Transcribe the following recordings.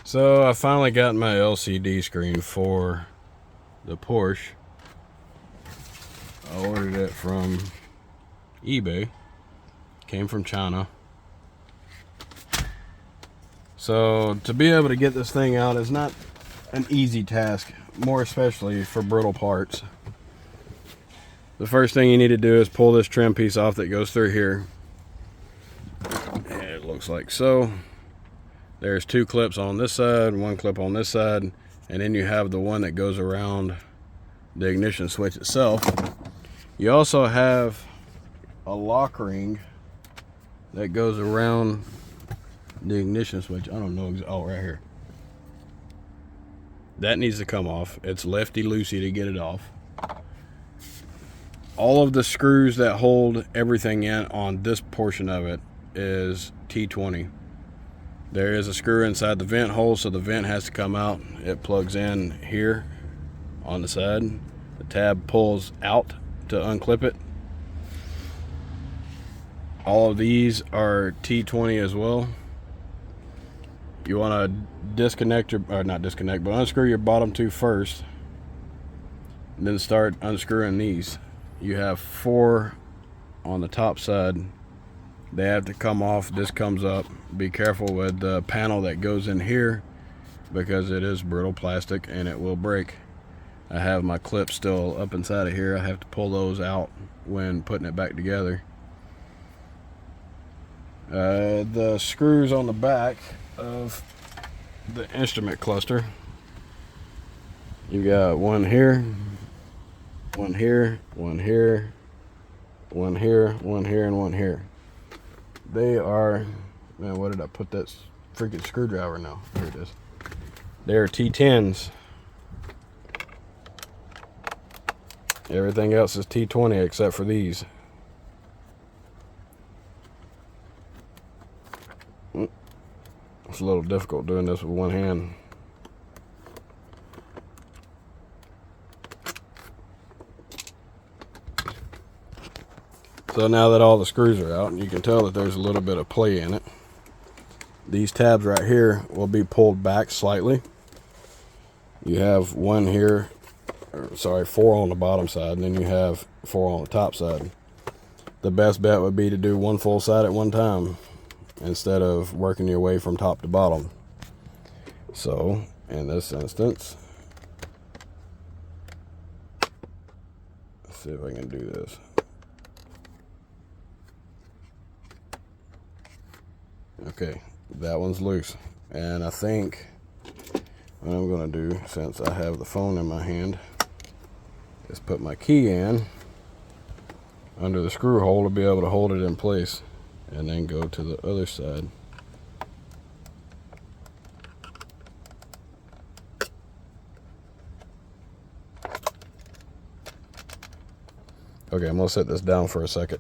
So I finally got my LCD screen for the Porsche. I ordered it from eBay. Came from China. So to be able to get this thing out is not an easy task, more especially for brittle parts. The first thing you need to do is pull this trim piece off that goes through here. And it looks like so. There's two clips on this side, one clip on this side, and then you have the one that goes around the ignition switch itself. You also have a lock ring that goes around the ignition switch. I don't know, oh, right here. That needs to come off. It's lefty-loosey to get it off. All of the screws that hold everything in on this portion of it is T20. There is a screw inside the vent hole, so the vent has to come out. It plugs in here on the side. The tab pulls out to unclip it. All of these are T20 as well. You want to disconnect your, or not disconnect, but unscrew your bottom two first. And then start unscrewing these. You have 4 on the top side. They have to come off. This comes up. Be careful with the panel that goes in here because it is brittle plastic and it will break. I have my clips still up inside of here. I have to pull those out when putting it back together. The screws on the back of the instrument cluster. You got one here, one here, one here, one here, one here, and one here. They are, man, what did I put that freaking screwdriver now? Here it is. They're T10s. Everything else is T20 except for these. It's a little difficult doing this with one hand. So now that all the screws are out, you can tell that there's a little bit of play in it. These tabs right here will be pulled back slightly. You have one here, or sorry, 4 on the bottom side, and then you have 4 on the top side. The best bet would be to do one full side at one time instead of working your way from top to bottom. So in this instance, let's see if I can do this. Okay, that one's loose. And I think what I'm going to do, since I have the phone in my hand, is put my key in under the screw hole to be able to hold it in place, and then go to the other side. Okay, I'm going to set this down for a second.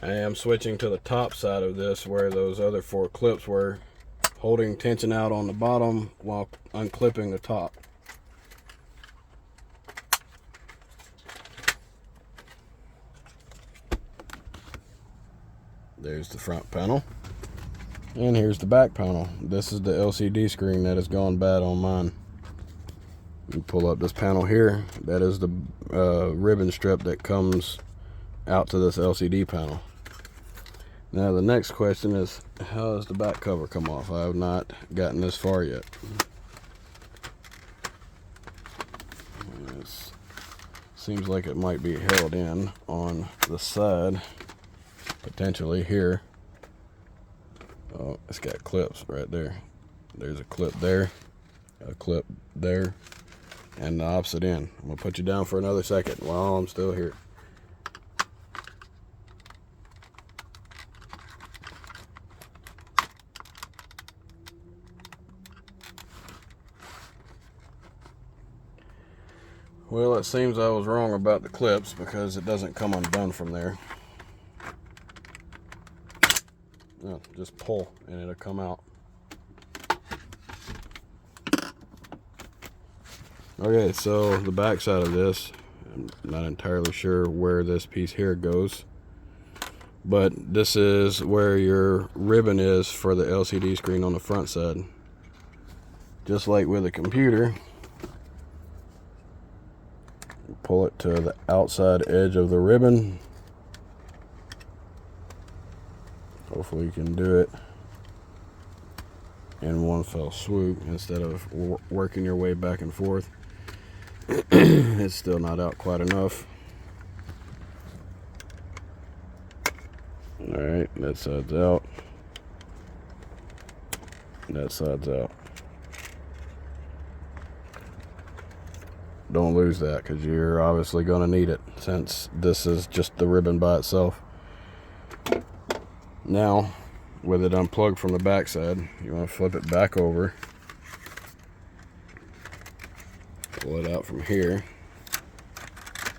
I am switching to the top side of this where those other 4 clips were, holding tension out on the bottom while unclipping the top. There's the front panel. And here's the back panel. This is the LCD screen that has gone bad on mine. You pull up this panel here. That is the ribbon strip that comes out to this LCD panel. Now the next question is, how does the back cover come off? I have not gotten this far yet. It seems like it might be held in on the side, potentially here. Oh, it's got clips right there. There's a clip there, a clip there, and the opposite end. I'm gonna put you down for another second while I'm still here. Well, it seems I was wrong about the clips because it doesn't come undone from there. No, just pull and it'll come out. Okay, so the back side of this, I'm not entirely sure where this piece here goes, but this is where your ribbon is for the LCD screen on the front side. Just like with a computer, pull it to the outside edge of the ribbon. Hopefully you can do it in one fell swoop instead of working your way back and forth. It's still not out quite enough. Alright, that side's out. That side's out. Don't lose that, because you're obviously going to need it, since this is just the ribbon by itself. Now, with it unplugged from the back side, you want to flip it back over. Pull it out from here.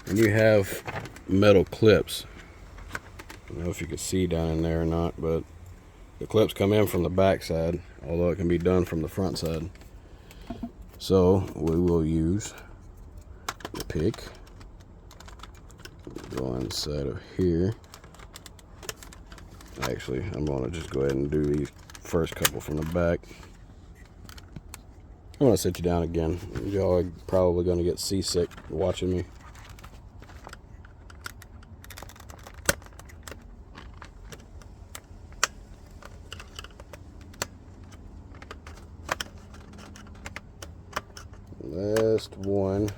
And you have metal clips. I don't know if you can see down in there or not, but the clips come in from the back side, although it can be done from the front side. So we will use the pick, go inside of here. Actually, I'm going to just go ahead and do these first couple from the back. I'm going to sit you down again. Y'all are probably going to get seasick watching me. Last one.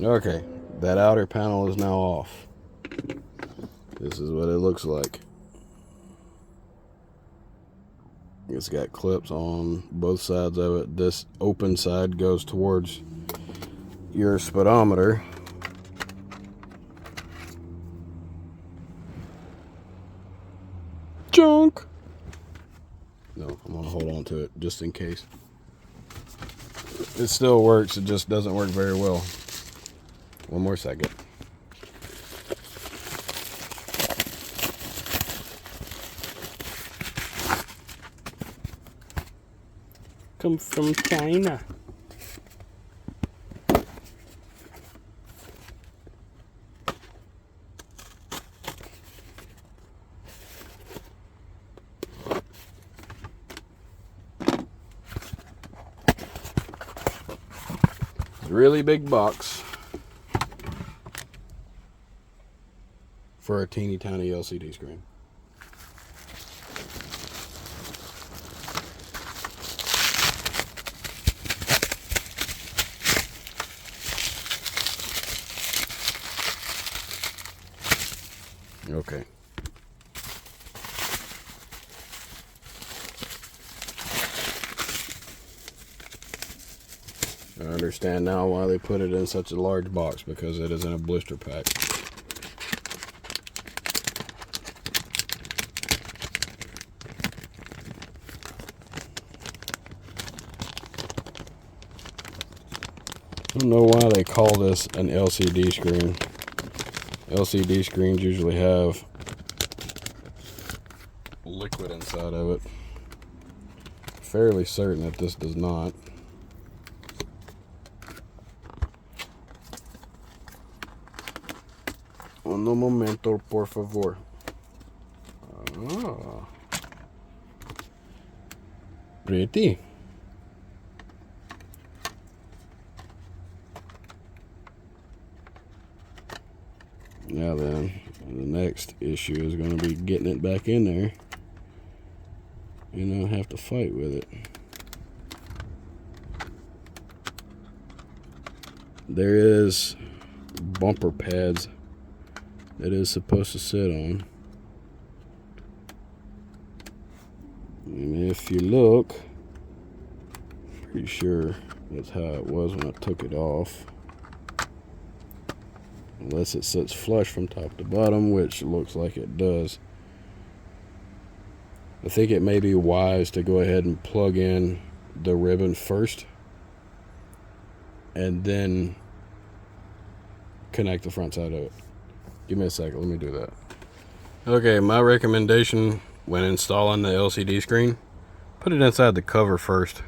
Okay, that outer panel is now off. This is what it looks like. It's got clips on both sides of it. This open side goes towards your speedometer. Junk! No, I'm gonna hold on to it just in case. It still works, it just doesn't work very well. One more second. Come from China. Really big box for a teeny tiny LCD screen. Okay. I understand now why they put it in such a large box, because it is in a blister pack. I don't know why they call this an LCD screen. LCD screens usually have liquid inside of it. Fairly certain that this does not. Un momento, por favor. Ah. Pretty. Now then, the next issue is going to be getting it back in there. And I'll have to fight with it. There is bumper pads that is supposed to sit on. And if you look, pretty sure that's how it was when I took it off. Unless it sits flush from top to bottom, which looks like it does. I think it may be wise to go ahead and plug in the ribbon first and then connect the front side of it. Give me a second, let me do that. Okay, my recommendation when installing the LCD screen Put it inside the cover first.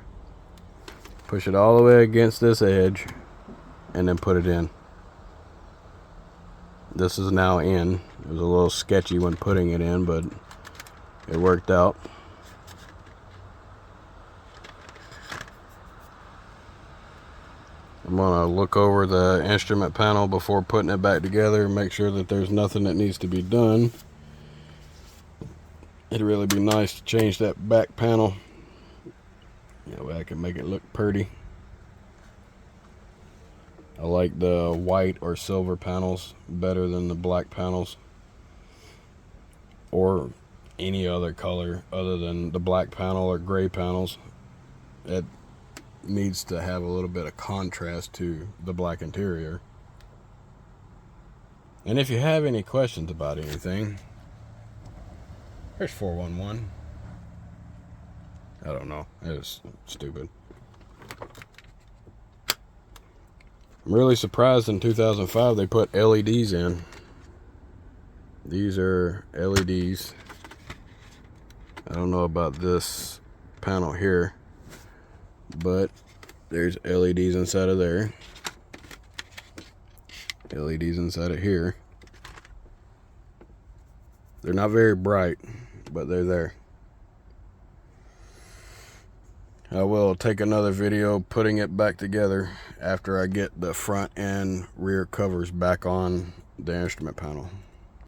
Push it all the way against this edge and then put it in. This is now in. It was a little sketchy when putting it in, but it worked out. I'm gonna look over the instrument panel before putting it back together and make sure that there's nothing that needs to be done. It'd really be nice to change that back panel. That way I can make it look pretty. I like the white or silver panels better than the black panels, or any other color other than the black panel or gray panels. It needs to have a little bit of contrast to the black interior. And if you have any questions about anything, there's 411. I don't know, it was stupid. I'm really surprised in 2005 they put LEDs in. These are LEDs. I don't know about this panel here, but there's LEDs inside of there. LEDs inside of here. They're not very bright, but they're there. I will take another video putting it back together after I get the front and rear covers back on the instrument panel.